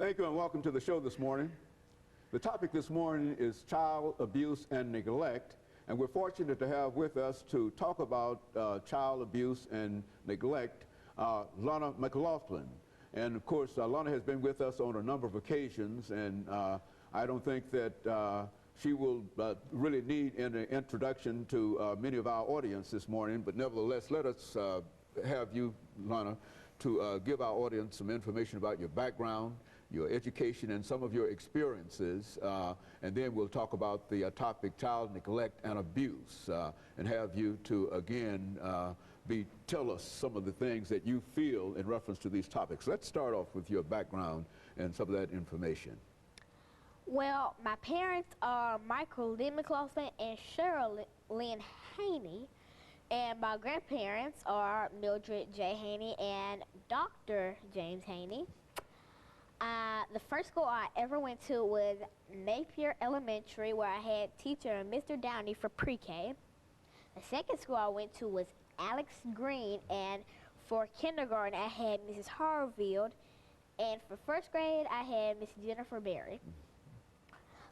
Thank you and welcome to the show this morning. The topic this morning is child abuse and neglect, and we're fortunate to have with us to talk about child abuse and neglect, Alana McLaughlin. And of course, Alana has been with us on a number of occasions, and I don't think that she will really need an introduction to many of our audience this morning, but nevertheless, let us have you, Alana, to give our audience some information about your background, your education, and some of your experiences, and then we'll talk about the topic child neglect and abuse, and have you to again tell us some of the things that you feel in reference to these topics. Let's start off with your background and some of that information. Well, my parents are Michael Lynn McLaughlin and Cheryl Lynn Haney, and my grandparents are Mildred J. Haney and Dr. James Haney. The first school I ever went to was Napier Elementary, where I had teacher Mr. Downey for pre-K. The second school I went to was Alex Green, and for kindergarten I had Mrs. Harfield, and for first grade I had Miss Jennifer Berry.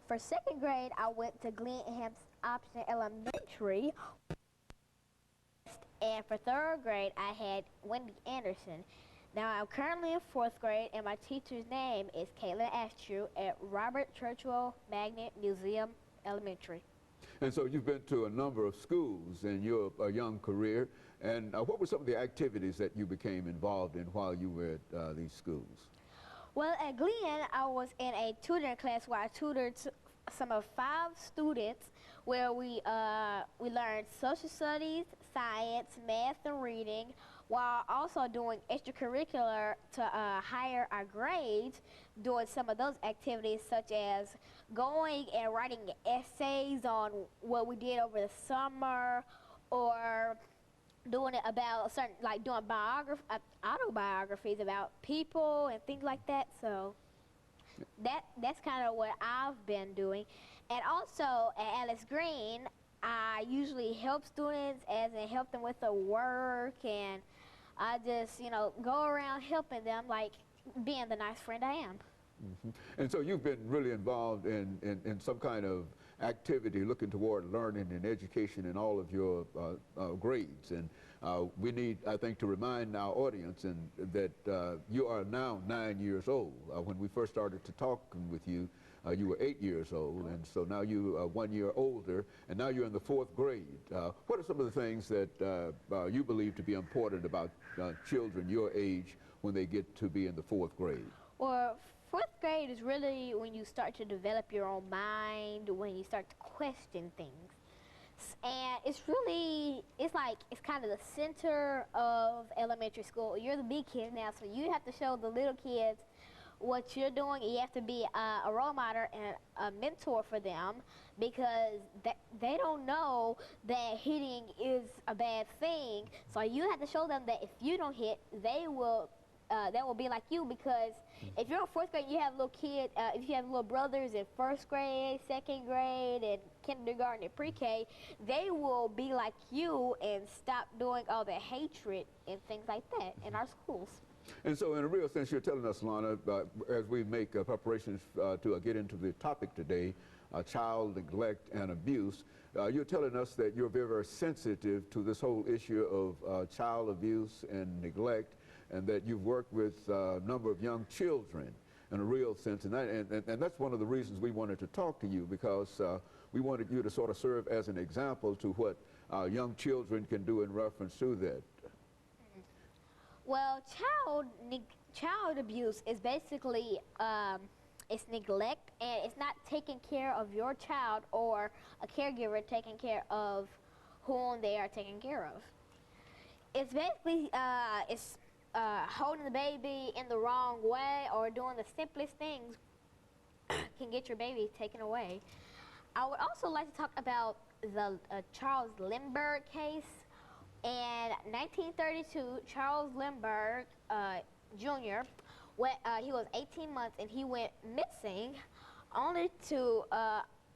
For second grade I went to Glenham's Option Elementary, and for third grade I had Wendy Anderson. Now I'm currently in fourth grade, and my teacher's name is Caitlin Astrew at Robert Churchwell Magnet Museum Elementary. And so you've been to a number of schools in your young career, and what were some of the activities that you became involved in while you were at these schools? Well, at Glen, I was in a tutoring class where I tutored some of 5 students, where we learned social studies, science, math, and reading, while also doing extracurricular to higher our grades, doing some of those activities such as going and writing essays on what we did over the summer, or doing it about certain, like doing autobiographies about people and things like that. So that's kind of what I've been doing. And also at Alice Green, I usually help students, as in help them with their work, and I just, go around helping them, like being the nice friend I am. Mm-hmm. And so you've been really involved in some kind of activity looking toward learning and education in all of your grades. And we need, I think, to remind our audience that you are now 9 years old. When we first started to talk with you, you were 8 years old, and so now you are 1 year older, and now you're in the 4th grade. What are some of the things that you believe to be important about children your age when they get to be in the 4th grade? Well, 4th grade is really when you start to develop your own mind, when you start to question things. And it's kind of the center of elementary school. You're the big kids now, so you have to show the little kids what you're doing. You have to be a role model and a mentor for them, because they don't know that hitting is a bad thing. So you have to show them that if you don't hit, they will be like you, because if you're in 4th grade, you have little kids, if you have little brothers in 1st grade, 2nd grade, and kindergarten and pre-K, they will be like you and stop doing all the hatred and things like that in our schools. And so in a real sense, you're telling us, Alana, as we make preparations to get into the topic today, child neglect and abuse, you're telling us that you're very, very sensitive to this whole issue of child abuse and neglect, and that you've worked with a number of young children in a real sense. And that's one of the reasons we wanted to talk to you, because we wanted you to sort of serve as an example to what young children can do in reference to that. Well, child abuse is basically it's neglect, and it's not taking care of your child or a caregiver taking care of whom they are taking care of. It's basically holding the baby in the wrong way, or doing the simplest things can get your baby taken away. I would also like to talk about the Charles Lindbergh case. In 1932, Charles Lindbergh Jr., he was 18 months and he went missing, only to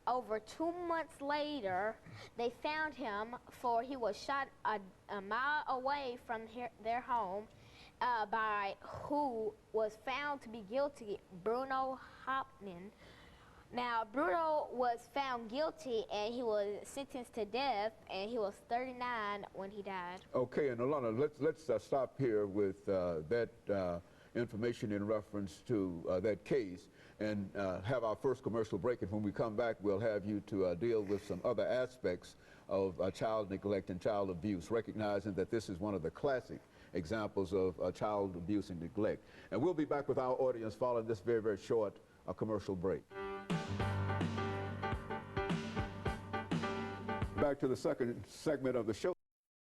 over 2 months later they found him, for he was shot a mile away from their home, by who was found to be guilty, Bruno Hauptmann. Now, Bruno was found guilty and he was sentenced to death, and he was 39 when he died. Okay, and Alana, let's stop here with that information in reference to that case, and have our first commercial break. And when we come back, we'll have you to deal with some other aspects of child neglect and child abuse, recognizing that this is one of the classic examples of child abuse and neglect. And we'll be back with our audience following this very, very short commercial break. Back to the second segment of the show.